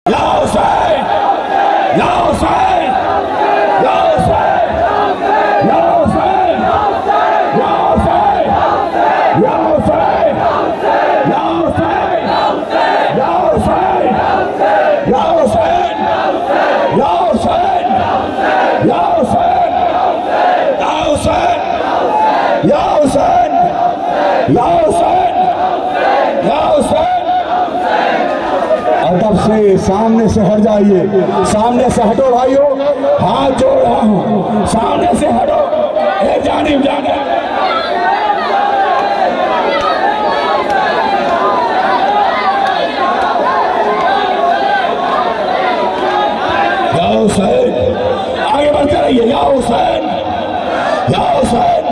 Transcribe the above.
या हुसैन, या हुसैन, या हुसैन, या हुसैन, या हुसैन, या हुसैन, या हुसैन, या हुसैन, या हुसैन, या हुसैन, या हुसैन, या हुसैन, या हुसैन, या हुसैन, या हुसैन। अदब से सामने से हट जाइए, सामने से हटो भाइयों, हाथ जोड़ रहा हूं, सामने से हटो, एक जानिब जाने। या हुसैन, आगे बढ़ते रहिए, या हुसैन, या हुसैन।